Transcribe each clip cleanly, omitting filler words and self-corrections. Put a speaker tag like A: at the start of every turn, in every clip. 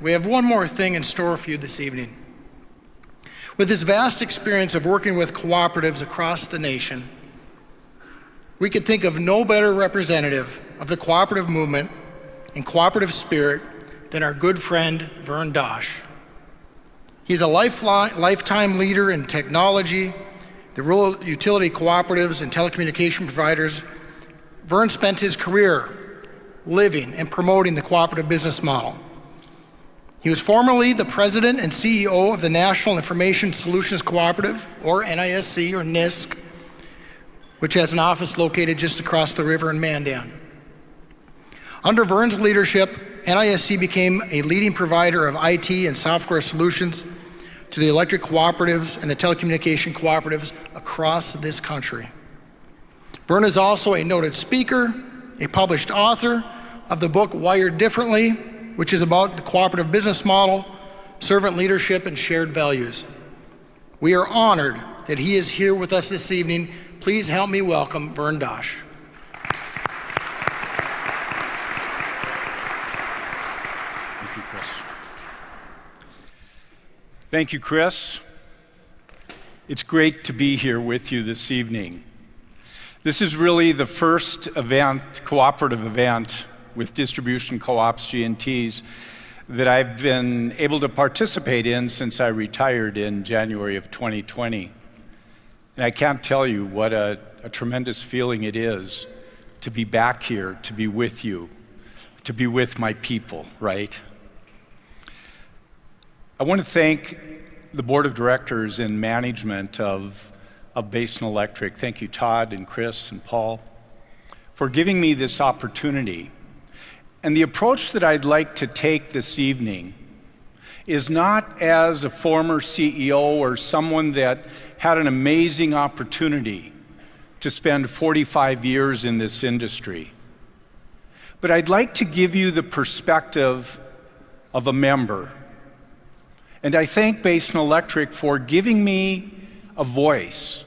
A: we have one more thing in store for you this evening. With his vast experience of working with cooperatives across the nation, we could think of no better representative of the cooperative movement and cooperative spirit than our good friend, Vern Dosch. He's a lifetime leader in technology, the rural utility cooperatives and telecommunication providers. Vern spent his career living and promoting the cooperative business model. He was formerly the president and CEO of the National Information Solutions Cooperative, or NISC, or NISC, which has an office located just across the river in Mandan. Under Vern's leadership, NISC became a leading provider of IT and software solutions to the electric cooperatives and the telecommunication cooperatives across this country. Vern is also a noted speaker, a published author of the book Wired Differently, which is about the cooperative business model, servant leadership, and shared values. We are honored that he is here with us this evening. Please help me welcome Vern Dosch.
B: Thank you, Chris. Thank you, Chris. It's great to be here with you this evening. This is really the first event, cooperative event, with distribution co-ops, G&Ts, that I've been able to participate in since I retired in January of 2020. And I can't tell you what a tremendous feeling it is to be back here, to be with you, to be with my people, right? I want to thank the board of directors and management of Basin Electric. Thank you, Todd and Chris and Paul, for giving me this opportunity. And the approach that I'd like to take this evening is not as a former CEO or someone that had an amazing opportunity to spend 45 years in this industry, but I'd like to give you the perspective of a member. And I thank Basin Electric for giving me a voice.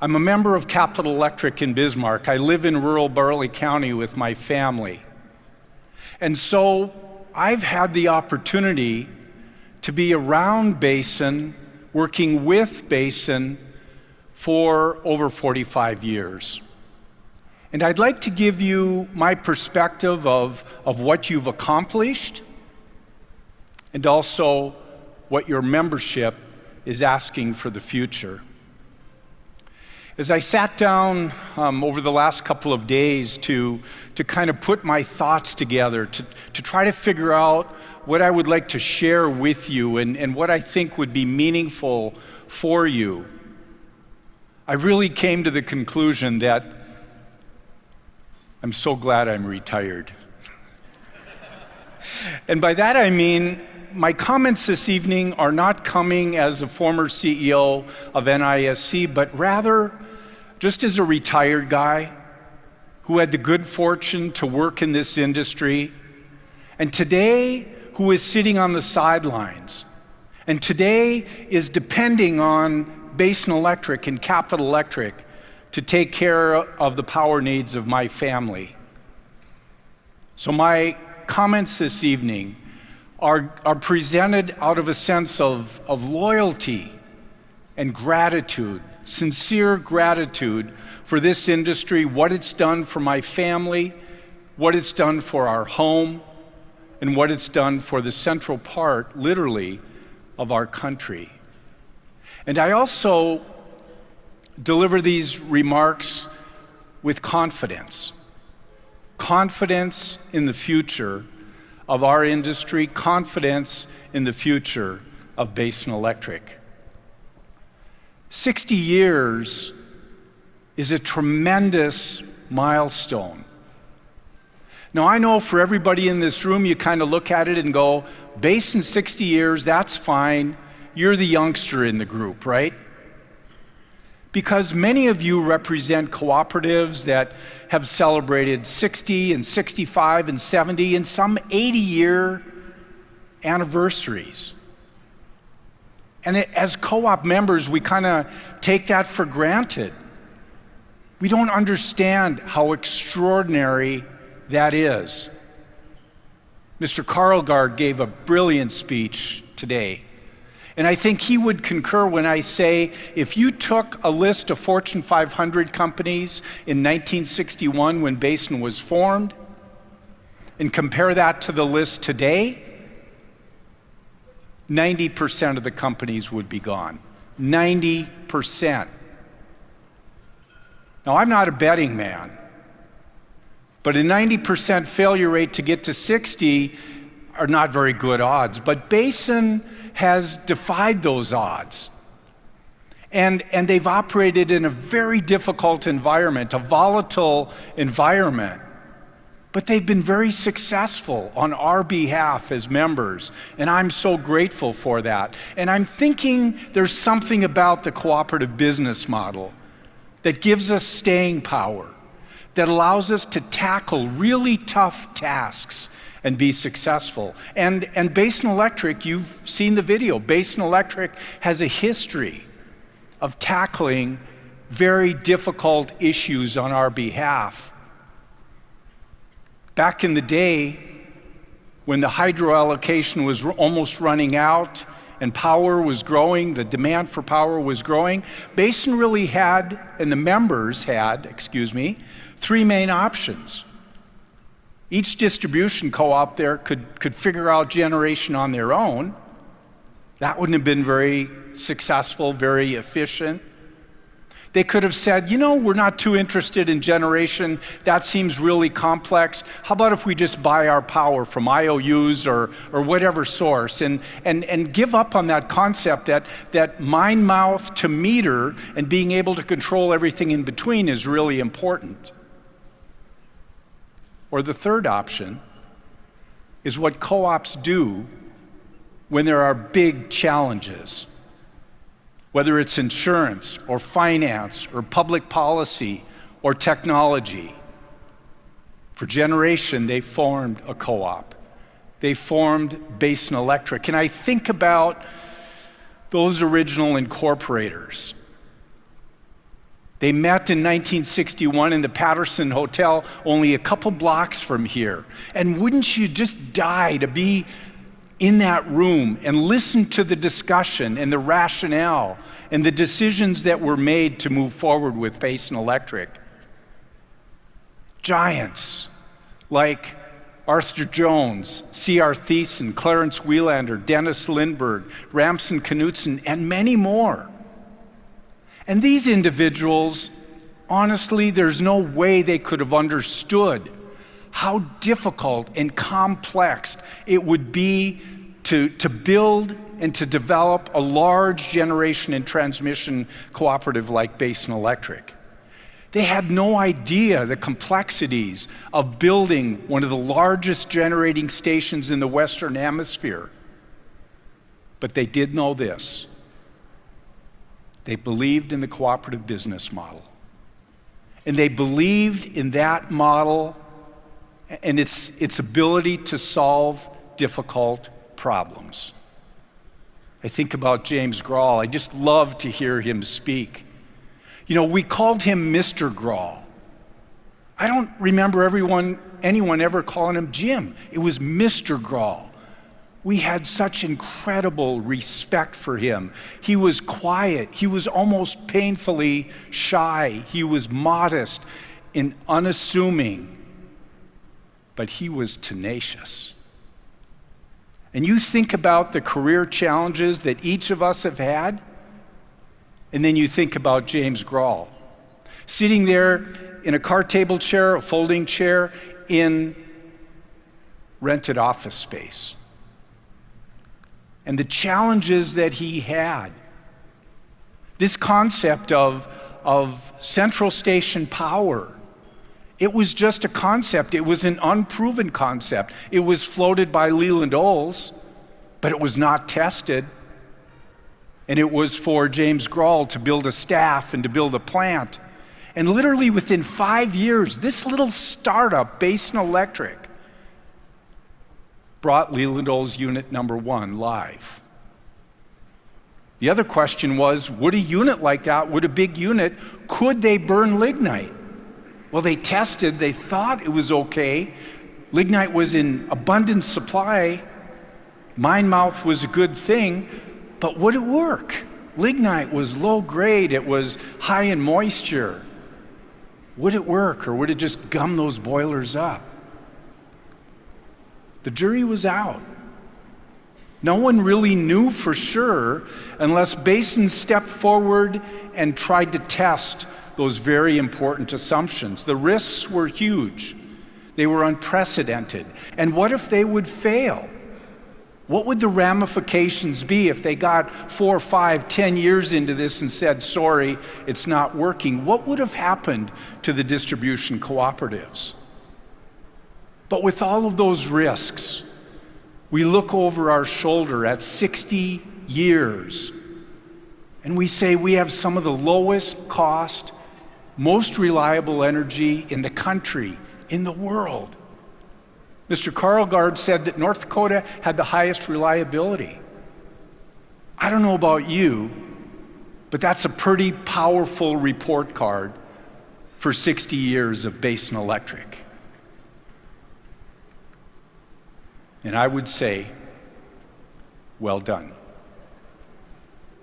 B: I'm a member of Capital Electric in Bismarck. I live in rural Burley County with my family. And so I've had the opportunity to be around Basin, working with Basin for over 45 years. And I'd like to give you my perspective of what you've accomplished and also what your membership is asking for the future. As I sat down over the last couple of days to kind of put my thoughts together, to try to figure out what I would like to share with you and what I think would be meaningful for you, I really came to the conclusion that I'm so glad I'm retired. And by that I mean, my comments this evening are not coming as a former CEO of NISC, but rather just as a retired guy who had the good fortune to work in this industry, and today who is sitting on the sidelines, and today is depending on Basin Electric and Capital Electric to take care of the power needs of my family. So my comments this evening are presented out of a sense of loyalty and gratitude, sincere gratitude for this industry, what it's done for my family, what it's done for our home, and what it's done for the central part, literally, of our country. And I also deliver these remarks with confidence. Confidence in the future of our industry, confidence in the future of Basin Electric. 60 years is a tremendous milestone. Now, I know for everybody in this room, you kind of look at it and go, Basin 60 years, that's fine. You're the youngster in the group, right? Because many of you represent cooperatives that have celebrated 60 and 65 and 70 and some 80-year anniversaries. And as co-op members, we kind of take that for granted. We don't understand how extraordinary that is. Mr. Karlgaard gave a brilliant speech today. And I think he would concur when I say, if you took a list of Fortune 500 companies in 1961 when Basin was formed, and compare that to the list today, 90% of the companies would be gone. 90%. Now, I'm not a betting man, but a 90% failure rate to get to 60 are not very good odds. But Basin has defied those odds. And they've operated in a very difficult environment, a volatile environment. But they've been very successful on our behalf as members, and I'm so grateful for that. And I'm thinking there's something about the cooperative business model that gives us staying power, that allows us to tackle really tough tasks and be successful. And Basin Electric, you've seen the video, Basin Electric has a history of tackling very difficult issues on our behalf. Back in the day, when the hydro allocation was almost running out and power was growing, the demand for power was growing, Basin really had, and the members had, three main options. Each distribution co-op there could figure out generation on their own. That wouldn't have been very successful, very efficient. They could have said, we're not too interested in generation. That seems really complex. How about if we just buy our power from IOUs or whatever source and give up on that concept that mind mouth to meter and being able to control everything in between is really important. Or the third option is what co-ops do when there are big challenges. Whether it's insurance or finance or public policy or technology. For generation, they formed a co-op. They formed Basin Electric. And I think about those original incorporators. They met in 1961 in the Patterson Hotel, only a couple blocks from here. And wouldn't you just die to be in that room and listen to the discussion and the rationale and the decisions that were made to move forward with Basin Electric. Giants like Arthur Jones, C.R. Thiessen, Clarence Welander, Dennis Lindbergh, Ramson Knutson, and many more. And these individuals, honestly, there's no way they could have understood how difficult and complex it would be to build and to develop a large generation and transmission cooperative like Basin Electric. They had no idea the complexities of building one of the largest generating stations in the Western Hemisphere. But they did know this. They believed in the cooperative business model. And they believed in that model and its ability to solve difficult problems. I think about James Grahl. I just love to hear him speak. We called him Mr. Grahl. I don't remember anyone ever calling him Jim. It was Mr. Grahl. We had such incredible respect for him. He was quiet. He was almost painfully shy. He was modest and unassuming, but he was tenacious. And you think about the career challenges that each of us have had, and then you think about James Grahl, sitting there in a card table chair, a folding chair, in rented office space. And the challenges that he had. This concept of central station power, it was just a concept. It was an unproven concept. It was floated by Leland Olds, but it was not tested. And it was for James Grahl to build a staff and to build a plant. And literally within 5 years, this little startup, Basin Electric, brought Leland Olds unit number 1 live. The other question was, would a unit like that, would a big unit, could they burn lignite? Well, they tested, they thought it was okay, Lignite was in abundant supply. Mine mouth was a good thing, but would it work? Lignite was low grade, it was high in moisture. Would it work, or would it just gum those boilers up? The jury was out. No one really knew for sure unless Basin stepped forward and tried to test those very important assumptions. The risks were huge. They were unprecedented. And what if they would fail? What would the ramifications be if they got 4, 5, 10 years into this and said, sorry, it's not working? What would have happened to the distribution cooperatives? But with all of those risks, we look over our shoulder at 60 years and we say we have some of the lowest cost, most reliable energy in the country, in the world. Mr. Karlgaard said that North Dakota had the highest reliability. I don't know about you, but that's a pretty powerful report card for 60 years of Basin Electric. And I would say, well done.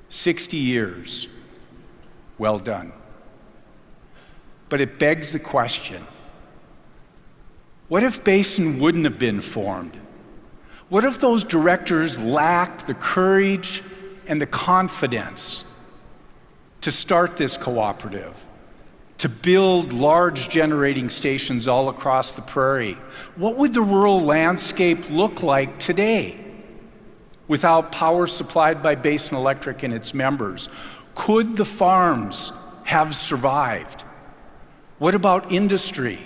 B: 60 years, well done. But it begs the question, what if Basin wouldn't have been formed? What if those directors lacked the courage and the confidence to start this cooperative, to build large generating stations all across the prairie? What would the rural landscape look like today without power supplied by Basin Electric and its members? Could the farms have survived? What about industry?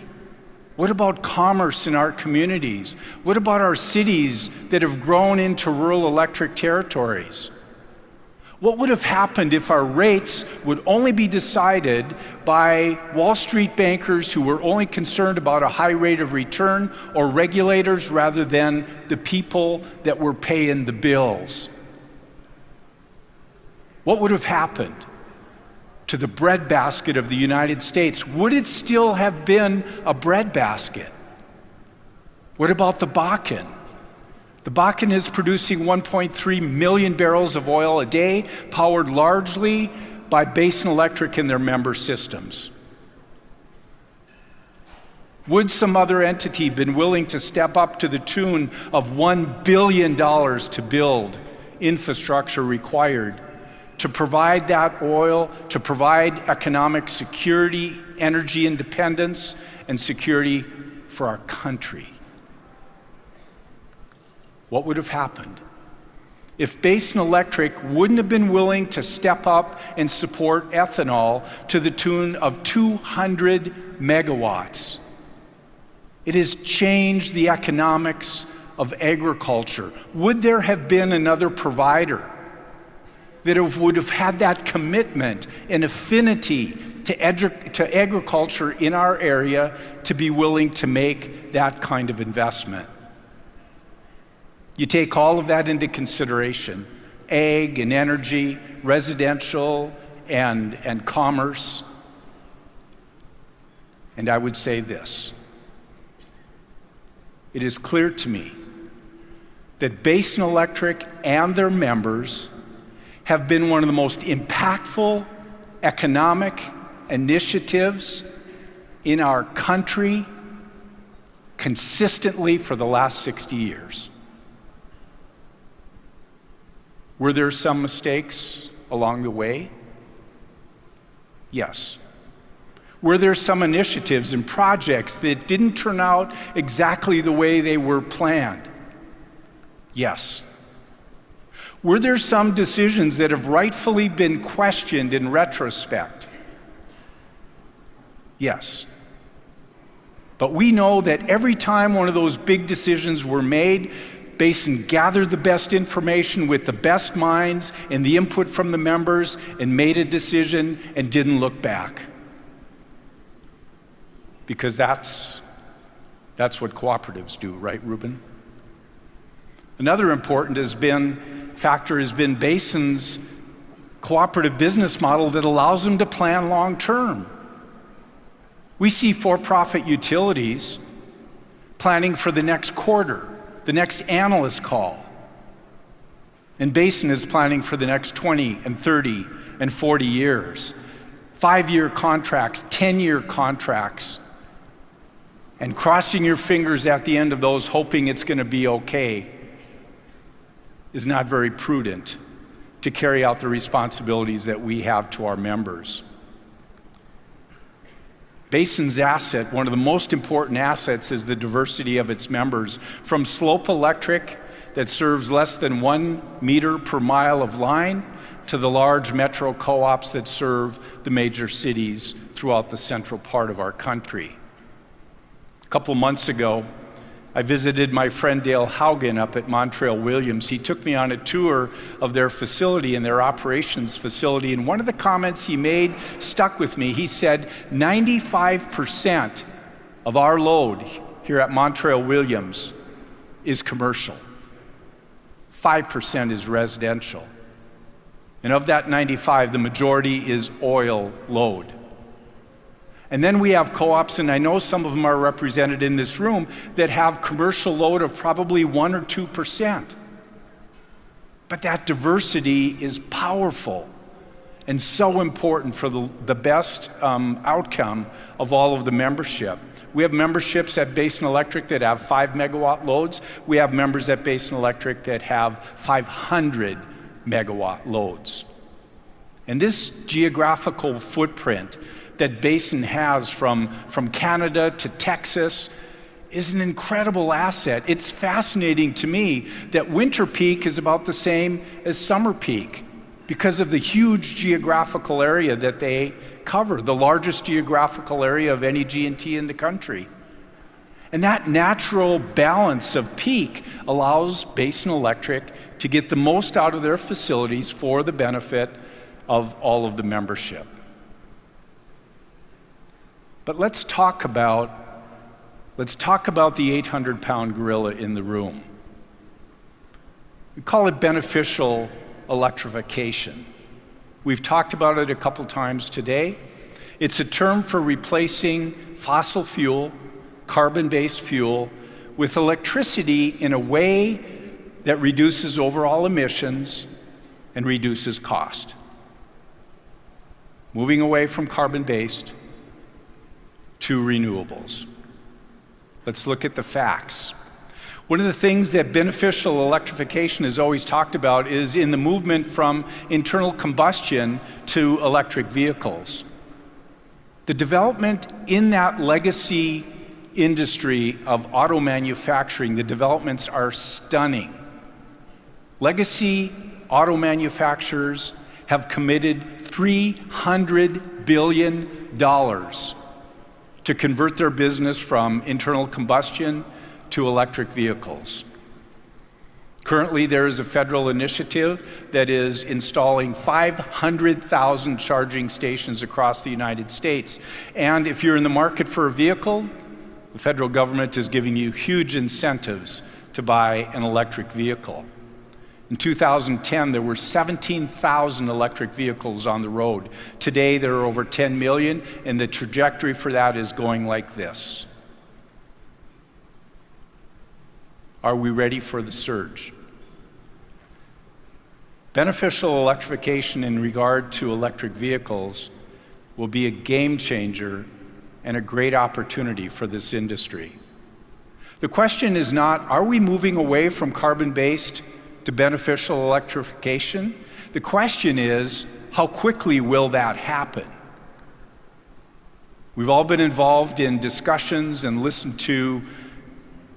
B: What about commerce in our communities? What about our cities that have grown into rural electric territories? What would have happened if our rates would only be decided by Wall Street bankers who were only concerned about a high rate of return, or regulators rather than the people that were paying the bills? What would have happened to the breadbasket of the United States? Would it still have been a breadbasket? What about the Bakken? The Bakken is producing 1.3 million barrels of oil a day, powered largely by Basin Electric and their member systems. Would some other entity been willing to step up to the tune of $1 billion to build infrastructure required to provide that oil, to provide economic security, energy independence, and security for our country? What would have happened if Basin Electric wouldn't have been willing to step up and support ethanol to the tune of 200 megawatts? It has changed the economics of agriculture. Would there have been another provider that would have had that commitment and affinity to agriculture in our area to be willing to make that kind of investment? You take all of that into consideration, ag and energy, residential and commerce, and I would say this: it is clear to me that Basin Electric and their members have been one of the most impactful economic initiatives in our country consistently for the last 60 years. Were there some mistakes along the way? Yes. Were there some initiatives and projects that didn't turn out exactly the way they were planned? Yes. Were there some decisions that have rightfully been questioned in retrospect? Yes. But we know that every time one of those big decisions were made, Basin gathered the best information with the best minds and the input from the members and made a decision and didn't look back. Because that's what cooperatives do, right, Ruben? Another important factor has been Basin's cooperative business model that allows them to plan long term. We see for-profit utilities planning for the next quarter, the next analyst call. And Basin is planning for the next 20 and 30 and 40 years. 5-year contracts, 10-year contracts, and crossing your fingers at the end of those, hoping it's going to be okay, is not very prudent to carry out the responsibilities that we have to our members. Basin's asset, one of the most important assets, is the diversity of its members. From Slope Electric, that serves less than 1 meter per mile of line, to the large metro co-ops that serve the major cities throughout the central part of our country. A couple of months ago, I visited my friend Dale Haugen up at Montreal Williams. He took me on a tour of their facility and their operations facility, and one of the comments he made stuck with me. He said, 95% of our load here at Montreal Williams is commercial. 5% is residential. And of that 95, the majority is oil load. And then we have co-ops, and I know some of them are represented in this room, that have commercial load of probably 1 or 2%. But that diversity is powerful and so important for the best outcome of all of the membership. We have memberships at Basin Electric that have 5 megawatt loads. We have members at Basin Electric that have 500 megawatt loads. And this geographical footprint that Basin has from Canada to Texas is an incredible asset. It's fascinating to me that winter peak is about the same as summer peak because of the huge geographical area that they cover, the largest geographical area of any G&T in the country. And that natural balance of peak allows Basin Electric to get the most out of their facilities for the benefit of all of the membership. But let's talk about the 800-pound gorilla in the room. We call it beneficial electrification. We've talked about it a couple times today. It's a term for replacing fossil fuel, carbon-based fuel, with electricity in a way that reduces overall emissions and reduces cost. Moving away from carbon-based to renewables. Let's look at the facts. One of the things that beneficial electrification has always talked about is in the movement from internal combustion to electric vehicles. The development in that legacy industry of auto manufacturing, the developments are stunning. Legacy auto manufacturers have committed $300 billion to convert their business from internal combustion to electric vehicles. Currently, there is a federal initiative that is installing 500,000 charging stations across the United States. And if you're in the market for a vehicle, the federal government is giving you huge incentives to buy an electric vehicle. In 2010, there were 17,000 electric vehicles on the road. Today, there are over 10 million, and the trajectory for that is going like this. Are we ready for the surge? Beneficial electrification in regard to electric vehicles will be a game changer and a great opportunity for this industry. The question is not, are we moving away from carbon-based to beneficial electrification? The question is, how quickly will that happen? We've all been involved in discussions and listened to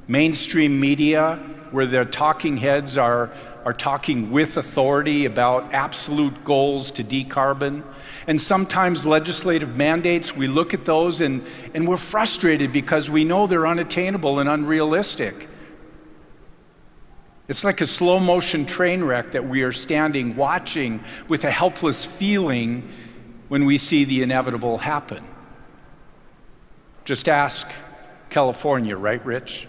B: mainstream media where their talking heads are talking with authority about absolute goals to decarbon. And sometimes legislative mandates, we look at those and we're frustrated because we know they're unattainable and unrealistic. It's like a slow motion train wreck that we are standing watching with a helpless feeling when we see the inevitable happen. Just ask California, right, Rich?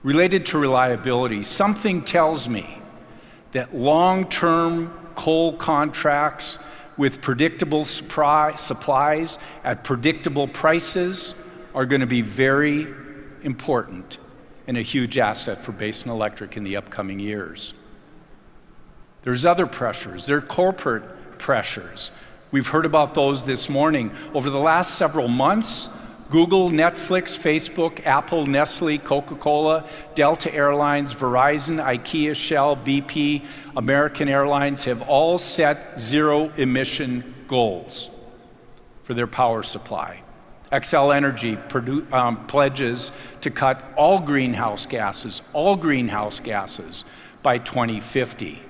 B: Related to reliability, something tells me that long-term coal contracts with predictable supplies at predictable prices are going to be very important and a huge asset for Basin Electric in the upcoming years. There's other pressures. There are corporate pressures. We've heard about those this morning. Over the last several months, Google, Netflix, Facebook, Apple, Nestle, Coca-Cola, Delta Airlines, Verizon, IKEA, Shell, BP, American Airlines have all set zero-emission goals for their power supply. Xcel Energy pledges to cut all greenhouse gases by 2050.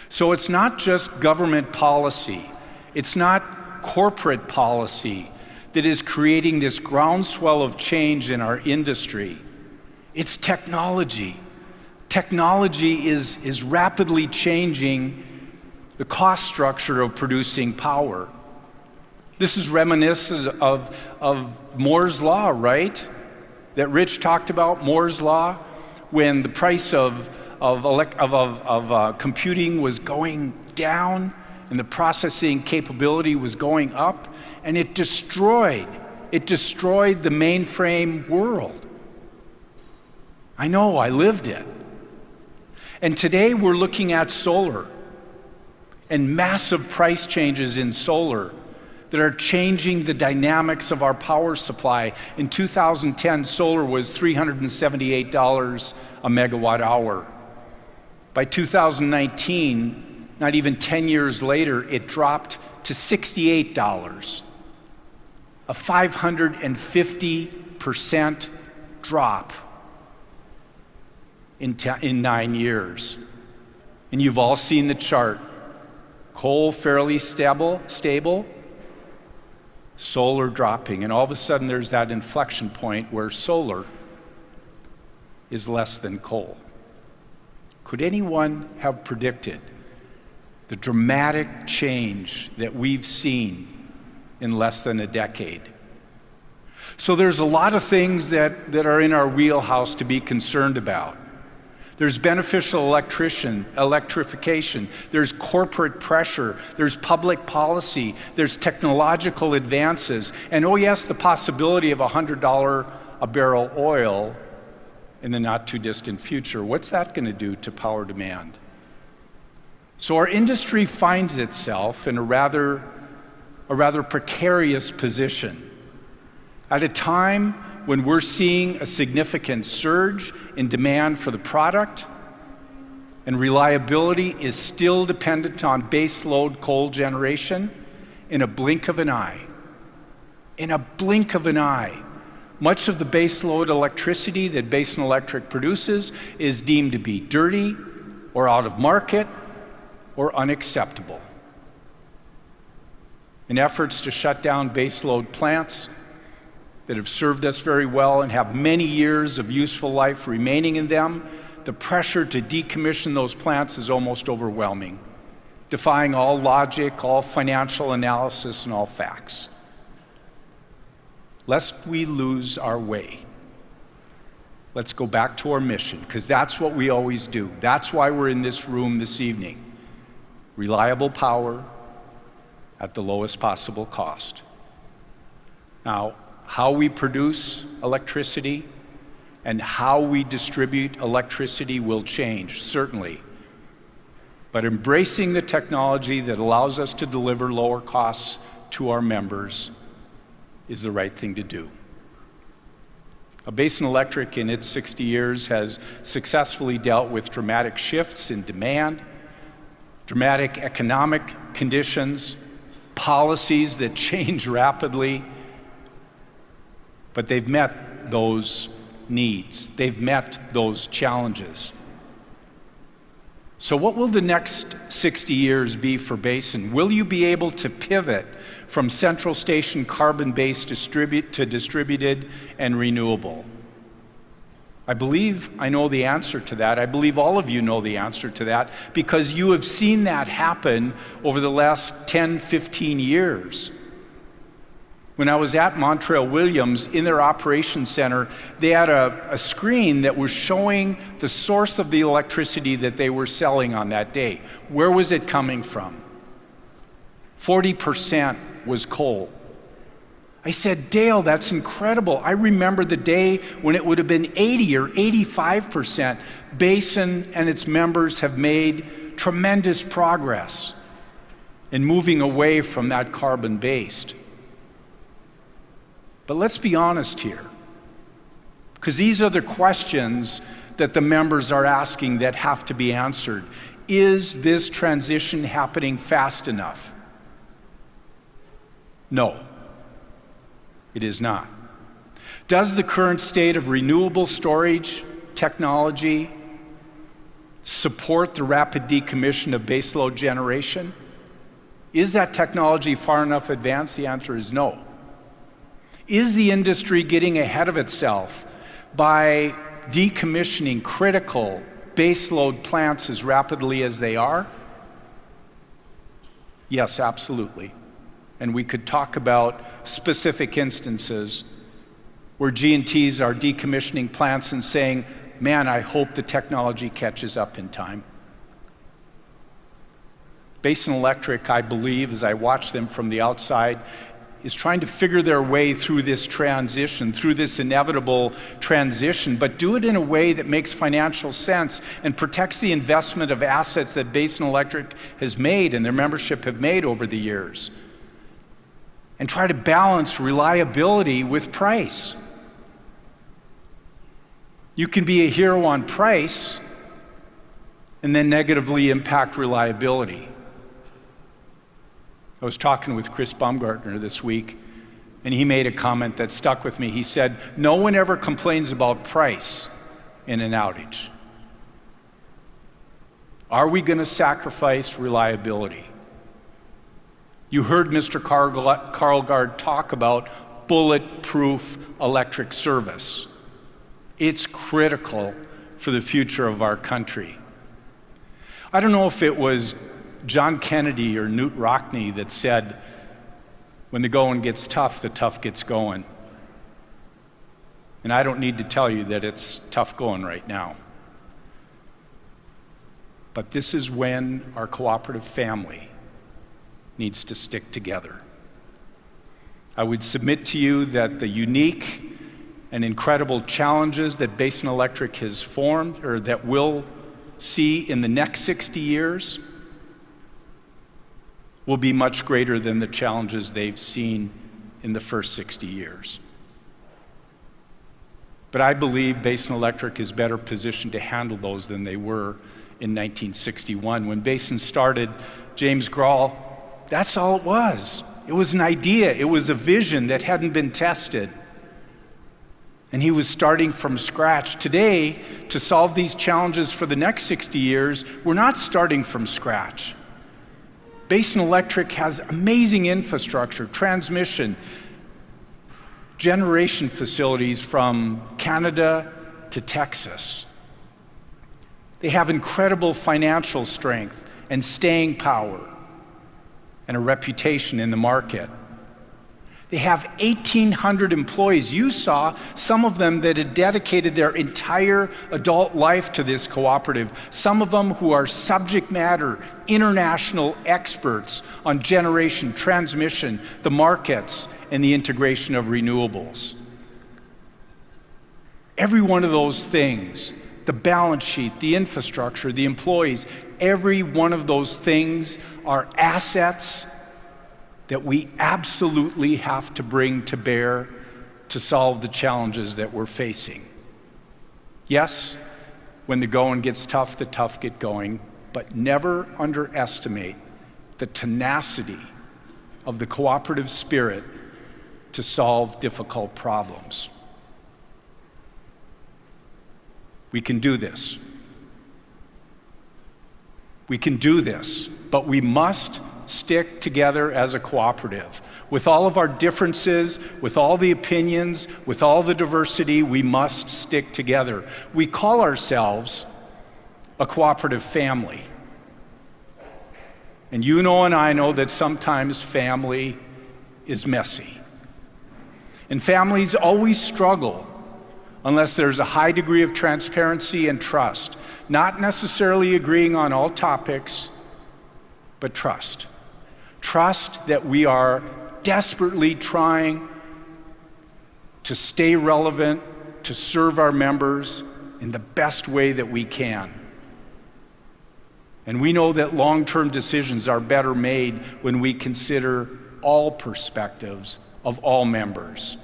B: So it's not just government policy, it's not corporate policy that is creating this groundswell of change in our industry. It's technology. Technology is rapidly changing the cost structure of producing power. This is reminiscent of Moore's Law, right? That Rich talked about, Moore's Law, when the price of computing was going down and the processing capability was going up, and it destroyed the mainframe world. I know, I lived it. And today we're looking at solar and massive price changes in solar that are changing the dynamics of our power supply. In 2010, solar was $378 a megawatt hour. By 2019, not even 10 years later, it dropped to $68, a 550% drop in 9 years. And you've all seen the chart. Coal fairly stable, solar dropping, and all of a sudden there's that inflection point where solar is less than coal. Could anyone have predicted the dramatic change that we've seen in less than a decade? So there's a lot of things that are in our wheelhouse to be concerned about. There's beneficial electrification, there's corporate pressure, there's public policy, there's technological advances, and oh yes, the possibility of $100 a barrel oil in the not too distant future. What's that going to do to power demand? So our industry finds itself in a rather precarious position at a time when we're seeing a significant surge in demand for the product, and reliability is still dependent on base load coal generation. In a blink of an eye, much of the base load electricity that Basin Electric produces is deemed to be dirty or out of market or unacceptable. In efforts to shut down base load plants that have served us very well and have many years of useful life remaining in them, the pressure to decommission those plants is almost overwhelming, defying all logic, all financial analysis, and all facts. Lest we lose our way, let's go back to our mission, because that's what we always do. That's why we're in this room this evening. Reliable power at the lowest possible cost. Now, how we produce electricity and how we distribute electricity will change, certainly. But embracing the technology that allows us to deliver lower costs to our members is the right thing to do. Basin Electric, in its 60 years, has successfully dealt with dramatic shifts in demand, dramatic economic conditions, policies that change rapidly, but they've met those needs. They've met those challenges. So what will the next 60 years be for Basin? Will you be able to pivot from central station carbon-based to distributed and renewable? I believe I know the answer to that. I believe all of you know the answer to that, because you have seen that happen over the last 10, 15 years. When I was at Montreal Williams, in their operations center, they had a screen that was showing the source of the electricity that they were selling on that day. Where was it coming from? 40% was coal. I said, Dale, that's incredible. I remember the day when it would have been 80 or 85%. Basin and its members have made tremendous progress in moving away from that carbon-based. But let's be honest here, because these are the questions that the members are asking that have to be answered. Is this transition happening fast enough? No, it is not. Does the current state of renewable storage technology support the rapid decommission of baseload generation? Is that technology far enough advanced? The answer is no. Is the industry getting ahead of itself by decommissioning critical baseload plants as rapidly as they are? Yes, absolutely. And we could talk about specific instances where G&Ts are decommissioning plants and saying, man, I hope the technology catches up in time. Basin Electric, I believe, as I watch them from the outside, is trying to figure their way through this transition, through this inevitable transition, but do it in a way that makes financial sense and protects the investment of assets that Basin Electric has made and their membership have made over the years. And try to balance reliability with price. You can be a hero on price and then negatively impact reliability. I was talking with Chris Baumgartner this week, and he made a comment that stuck with me. He said, no one ever complains about price in an outage. Are we going to sacrifice reliability? You heard Mr. Carlgard talk about bulletproof electric service. It's critical for the future of our country. I don't know if it was John Kennedy or Knute Rockne that said, when the going gets tough, the tough gets going. And I don't need to tell you that it's tough going right now. But this is when our cooperative family needs to stick together. I would submit to you that the unique and incredible challenges that Basin Electric has formed, or that we'll see in the next 60 years, will be much greater than the challenges they've seen in the first 60 years. But I believe Basin Electric is better positioned to handle those than they were in 1961. When Basin started, James Grawl, that's all it was. It was an idea. It was a vision that hadn't been tested. And he was starting from scratch. Today, to solve these challenges for the next 60 years, we're not starting from scratch. Basin Electric has amazing infrastructure, transmission, generation facilities from Canada to Texas. They have incredible financial strength and staying power and a reputation in the market. They have 1,800 employees. You saw some of them that had dedicated their entire adult life to this cooperative, some of them who are subject matter, international experts on generation, transmission, the markets, and the integration of renewables. Every one of those things, the balance sheet, the infrastructure, the employees, every one of those things are assets that we absolutely have to bring to bear to solve the challenges that we're facing. Yes, when the going gets tough, the tough get going, but never underestimate the tenacity of the cooperative spirit to solve difficult problems. We can do this. We can do this, but we must stick together as a cooperative. With all of our differences, with all the opinions, with all the diversity, we must stick together. We call ourselves a cooperative family. And you know and I know that sometimes family is messy. And families always struggle unless there's a high degree of transparency and trust. Not necessarily agreeing on all topics, but trust. Trust that we are desperately trying to stay relevant, to serve our members in the best way that we can. And we know that long-term decisions are better made when we consider all perspectives of all members.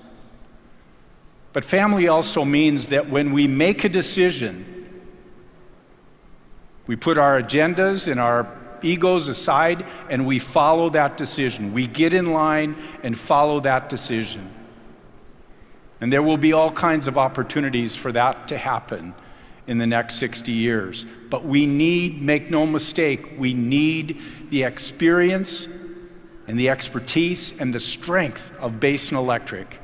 B: But family also means that when we make a decision, we put our agendas and our egos aside and we follow that decision. We get in line and follow that decision. And there will be all kinds of opportunities for that to happen in the next 60 years. But we need, make no mistake, we need the experience and the expertise and the strength of Basin Electric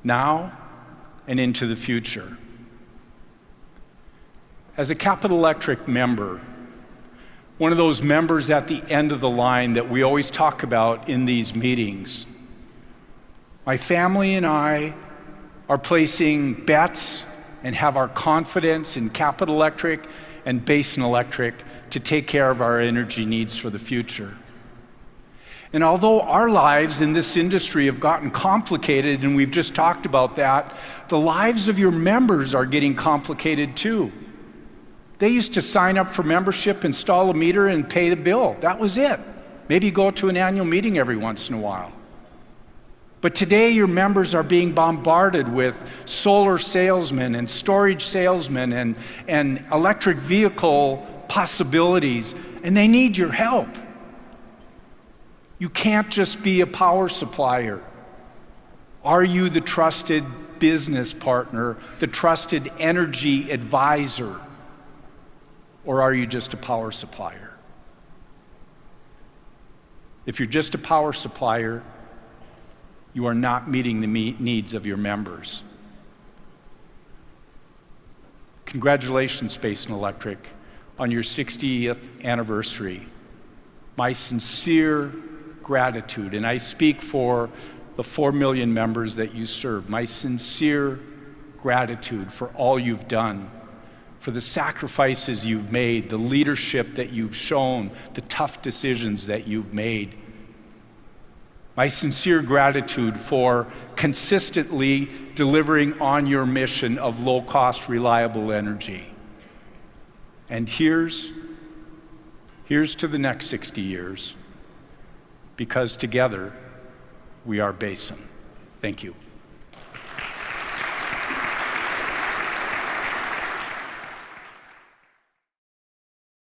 B: now and into the future. As a Capital Electric member, one of those members at the end of the line that we always talk about in these meetings, my family and I are placing bets and have our confidence in Capital Electric and Basin Electric to take care of our energy needs for the future. And although our lives in this industry have gotten complicated, and we've just talked about that, the lives of your members are getting complicated too. They used to sign up for membership, install a meter, and pay the bill. That was it. Maybe go to an annual meeting every once in a while. But today your members are being bombarded with solar salesmen and storage salesmen and electric vehicle possibilities, and they need your help. You can't just be a power supplier. Are you the trusted business partner, the trusted energy advisor, or are you just a power supplier? If you're just a power supplier, you are not meeting the needs of your members. Congratulations, Basin Electric, on your 60th anniversary. My sincere gratitude, and I speak for the 4 million members that you serve, my sincere gratitude for all you've done, for the sacrifices you've made, the leadership that you've shown, the tough decisions that you've made. My sincere gratitude for consistently delivering on your mission of low-cost, reliable energy. And here's to the next 60 years, because together we are Basin. Thank you.